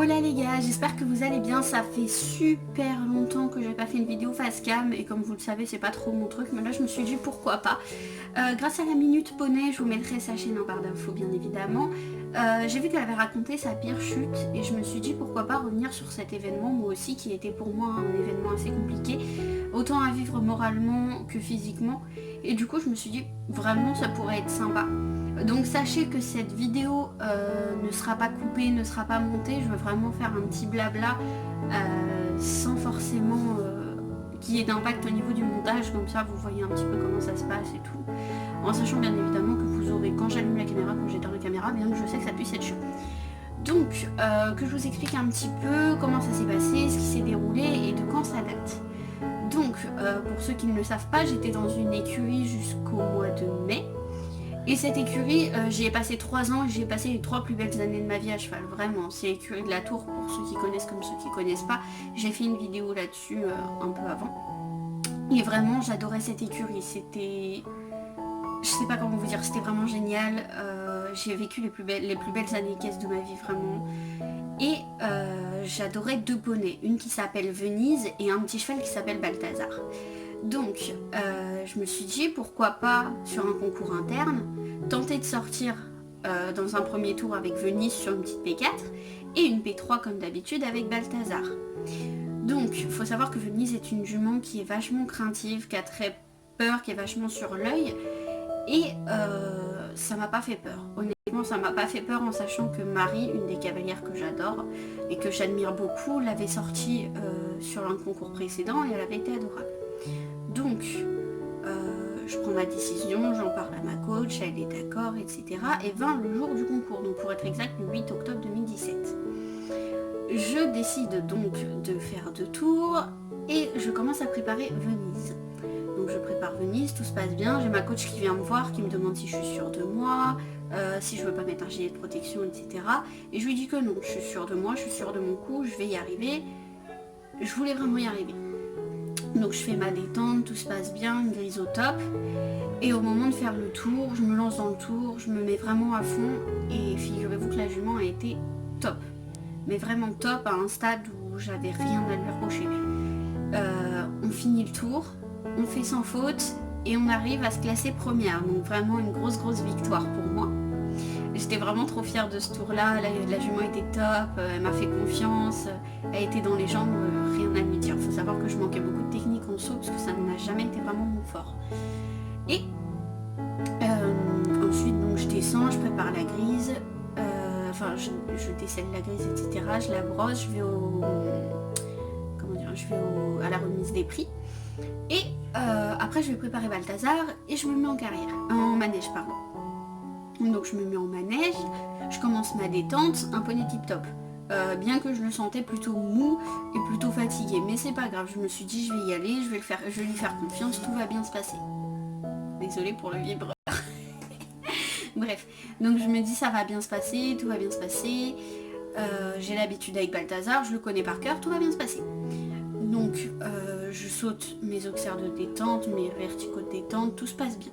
Hola les gars, j'espère que vous allez bien. Ça fait super longtemps que j'ai pas fait une vidéo face cam et comme vous le savez c'est pas trop mon truc, mais là je me suis dit pourquoi pas. Grâce à la Minute Poney, je vous mettrai sa chaîne en barre d'infos bien évidemment. J'ai vu qu'elle avait raconté sa pire chute et je me suis dit pourquoi pas revenir sur cet événement moi aussi qui était pour moi un événement assez compliqué, autant à vivre moralement que physiquement, et du coup je me suis dit vraiment ça pourrait être sympa. Donc sachez que cette vidéo ne sera pas coupée, ne sera pas montée, je veux vraiment faire un petit blabla sans forcément qu'il y ait d'impact au niveau du montage, comme ça vous voyez un petit peu comment ça se passe et tout, en sachant bien évidemment que vous aurez, quand j'allume la caméra, quand j'éteins la caméra, bien que je sais que ça puisse être chaud. Donc que je vous explique un petit peu comment ça s'est passé, ce qui s'est déroulé et de quand ça date. Donc pour ceux qui ne le savent pas, j'étais dans une écurie jusqu'au mois de mai. Et cette écurie, j'y ai passé 3 ans et j'y ai passé les 3 plus belles années de ma vie à cheval, vraiment. C'est l'écurie de la Tour, pour ceux qui connaissent comme ceux qui connaissent pas. J'ai fait une vidéo là-dessus un peu avant. Et vraiment, j'adorais cette écurie. C'était... Je sais pas comment vous dire, c'était vraiment génial. J'ai vécu les plus belles années caisses de ma vie, vraiment. Et j'adorais 2 poneys. Une qui s'appelle Venise et un petit cheval qui s'appelle Balthazar. Donc, je me suis dit, pourquoi pas, sur un concours interne, tenter de sortir dans un premier tour avec Venise sur une petite P4 et une P3 comme d'habitude avec Balthazar. Donc, il faut savoir que Venise est une jument qui est vachement craintive, qui a très peur, qui est vachement sur l'œil, et ça m'a pas fait peur. Honnêtement, ça m'a pas fait peur en sachant que Marie, une des cavalières que j'adore et que j'admire beaucoup, l'avait sortie sur un concours précédent et elle avait été adorable. Donc, je prends ma décision, j'en parle à ma coach, elle est d'accord, etc. Et vint le jour du concours, donc pour être exact, le 8 octobre 2017. Je décide donc de faire 2 tours et je commence à préparer Venise. Donc je prépare Venise, tout se passe bien, j'ai ma coach qui vient me voir, qui me demande si je suis sûre de moi, si je veux pas mettre un gilet de protection, etc. Et je lui dis que non, je suis sûre de moi, je suis sûre de mon coup, je vais y arriver. Je voulais vraiment y arriver. Donc je fais ma détente, tout se passe bien, une grise au top. Et au moment de faire le tour, je me lance dans le tour, je me mets vraiment à fond. Et figurez-vous que la jument a été top. Mais vraiment top, à un stade où j'avais rien à lui reprocher. On finit le tour, on fait sans faute et on arrive à se classer première. Donc vraiment une grosse victoire pour moi. J'étais vraiment trop fière de ce tour-là, la jument était top, elle m'a fait confiance, elle était dans les jambes, rien à lui dire. Il faut savoir que je manquais beaucoup de technique en saut parce que ça n'a jamais été vraiment mon fort. Et ensuite donc je descends, je prépare la grise, je décèle la grise, etc. Je la brosse, je vais à la remise des prix. Et après je vais préparer Balthazar et je me mets en manège, pardon. Donc je me mets en manège, je commence ma détente, un poney tip top. Bien que je le sentais plutôt mou et plutôt fatigué, mais c'est pas grave, je me suis dit je vais y aller, je vais lui faire confiance, tout va bien se passer. Désolée pour le vibreur. Bref, donc je me dis ça va bien se passer, tout va bien se passer. J'ai l'habitude avec Balthazar, je le connais par cœur, tout va bien se passer. Donc je saute mes auxerres de détente, mes verticaux de détente, tout se passe bien.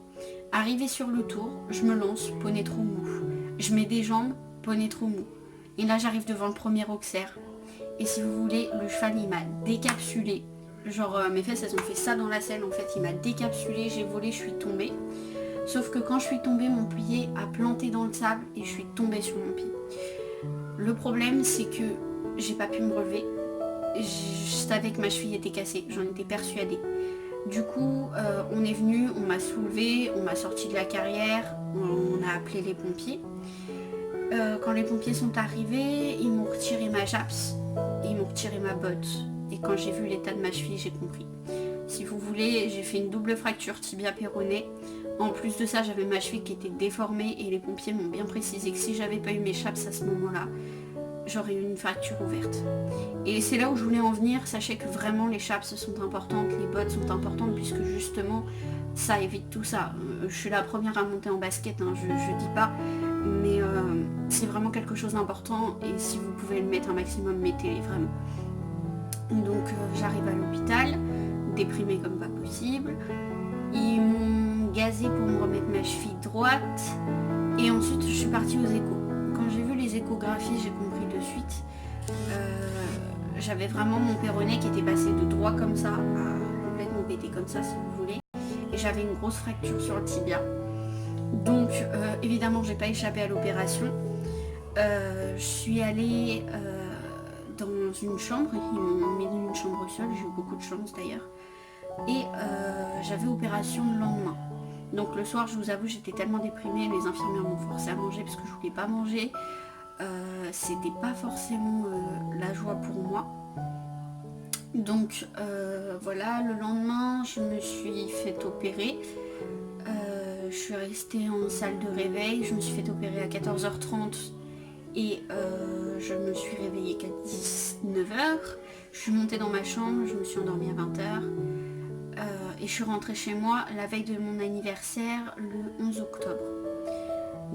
Arrivé sur le tour, je me lance, poney trop mou. Je mets des jambes, poney trop mou. Et là j'arrive devant le premier auxerre. Et si vous voulez, le cheval il m'a décapsulé. Genre mes fesses elles ont fait ça dans la selle en fait. Il m'a décapsulé, j'ai volé, je suis tombée. Sauf que quand je suis tombée, mon pied a planté dans le sable et je suis tombée sur mon pied. Le problème c'est que j'ai pas pu me relever. Je savais que ma cheville était cassée, j'en étais persuadée. Du coup, on est venu, on m'a soulevé, on m'a sorti de la carrière, on a appelé les pompiers. Quand les pompiers sont arrivés, ils m'ont retiré ma JAPS et ils m'ont retiré ma botte. Et quand j'ai vu l'état de ma cheville, j'ai compris. Si vous voulez, j'ai fait une double fracture tibia-péroné. En plus de ça, j'avais ma cheville qui était déformée et les pompiers m'ont bien précisé que si j'avais pas eu mes JAPS à ce moment-là, j'aurais eu une fracture ouverte. Et c'est là où je voulais en venir. Sachez que vraiment les chaps sont importantes, les bottes sont importantes puisque justement ça évite tout ça. Je suis la première à monter en basket, hein, je dis pas, mais c'est vraiment quelque chose d'important et si vous pouvez le mettre un maximum, mettez-les vraiment. Donc j'arrive à l'hôpital, déprimée comme pas possible. Ils m'ont gazé pour me remettre ma cheville droite et ensuite je suis partie aux échos. Quand j'ai vu les échographies, j'ai compris de suite j'avais vraiment mon péroné qui était passé de droit comme ça à complètement pété comme ça si vous voulez. Et j'avais une grosse fracture sur le tibia. Donc évidemment j'ai pas échappé à l'opération. Je suis allée dans une chambre, ils m'ont mis dans une chambre seule, j'ai eu beaucoup de chance d'ailleurs. Et j'avais opération le lendemain. Donc le soir, je vous avoue, j'étais tellement déprimée, les infirmières m'ont forcé à manger parce que je voulais pas manger. C'était pas forcément la joie pour moi. Donc voilà, le lendemain, je me suis fait opérer. Je suis restée en salle de réveil, je me suis fait opérer à 14h30 et je me suis réveillée qu'à 19h. Je suis montée dans ma chambre, je me suis endormie à 20h. Et je suis rentrée chez moi la veille de mon anniversaire, le 11 octobre.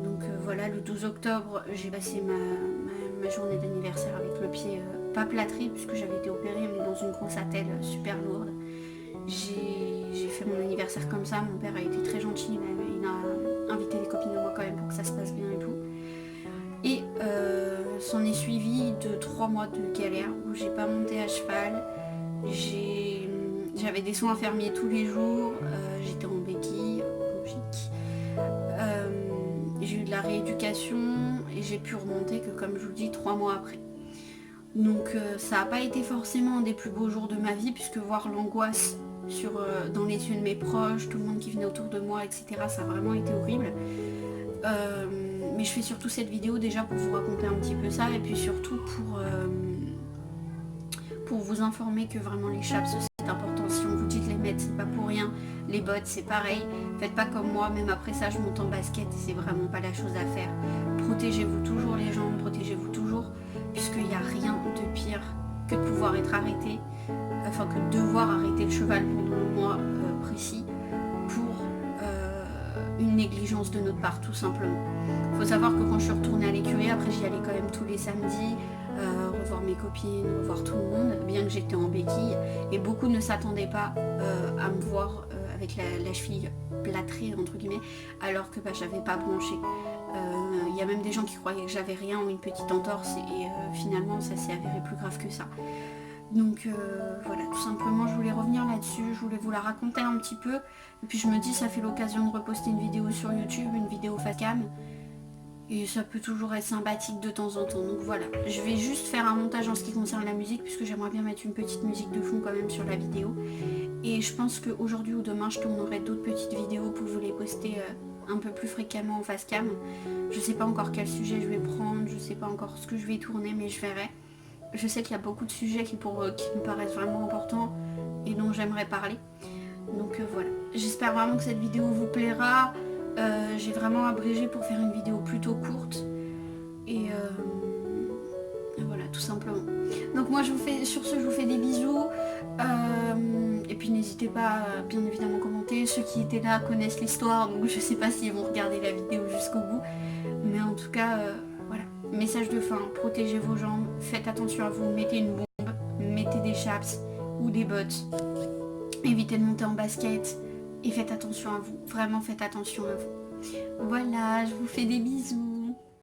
Donc voilà, le 12 octobre, j'ai passé ma journée d'anniversaire avec le pied pas plâtré, puisque j'avais été opérée, mais dans une grosse attelle super lourde. J'ai fait mon anniversaire comme ça, mon père a été très gentil, il a invité les copines de moi quand même pour que ça se passe bien et tout. Et s'en est suivi de 3 mois de galère, où j'ai pas monté à cheval, j'avais des soins infirmiers tous les jours, j'étais en béquille, logique. J'ai eu de la rééducation et j'ai pu remonter que, comme je vous dis, 3 mois après. Donc ça n'a pas été forcément un des plus beaux jours de ma vie, puisque voir l'angoisse dans les yeux de mes proches, tout le monde qui venait autour de moi, etc., ça a vraiment été horrible. Mais je fais surtout cette vidéo déjà pour vous raconter un petit peu ça, et puis surtout pour vous informer que vraiment les chaps c'est important. Si on vous dit de les mettre, c'est pas pour rien. Les bottes c'est pareil, faites pas comme moi, même après ça je monte en basket et c'est vraiment pas la chose à faire. Protégez-vous toujours les jambes, protégez-vous toujours, puisqu'il n'y a rien de pire que de pouvoir être arrêté, enfin que de devoir arrêter le cheval pendant un mois précis pour une négligence de notre part tout simplement. Il faut savoir que quand je suis retournée à l'écurie, après j'y allais quand même tous les samedis, revoir mes copines, revoir tout le monde, bien que j'étais en béquille, et beaucoup ne s'attendaient pas à me voir avec la cheville plâtrée entre guillemets, alors que j'avais pas bronché. Il y a même des gens qui croyaient que j'avais rien ou une petite entorse, et finalement ça s'est avéré plus grave que ça. Donc voilà, tout simplement je voulais revenir là-dessus, je voulais vous la raconter un petit peu, et puis je me dis ça fait l'occasion de reposter une vidéo sur YouTube, une vidéo facecam, et ça peut toujours être sympathique de temps en temps. Donc voilà, je vais juste faire un montage en ce qui concerne la musique, puisque j'aimerais bien mettre une petite musique de fond quand même sur la vidéo, et je pense qu'aujourd'hui ou demain je tournerai d'autres petites vidéos pour vous les poster un peu plus fréquemment en facecam. Je sais pas encore quel sujet je vais prendre, je sais pas encore ce que je vais tourner, mais je verrai. Je sais qu'il y a beaucoup de sujets qui me paraissent vraiment importants et dont j'aimerais parler. Donc voilà, j'espère vraiment que cette vidéo vous plaira. J'ai vraiment abrégé pour faire une vidéo plutôt courte. Et voilà, tout simplement. Donc moi sur ce je vous fais des bisous. Et puis n'hésitez pas à bien évidemment commenter. Ceux qui étaient là connaissent l'histoire, donc je sais pas s'ils vont regarder la vidéo jusqu'au bout. Mais en tout cas, voilà. Message de fin, protégez vos jambes, faites attention à vous, mettez une bombe, mettez des chaps ou des bottes. Évitez de monter en basket et faites attention à vous. Vraiment faites attention à vous. Voilà, je vous fais des bisous.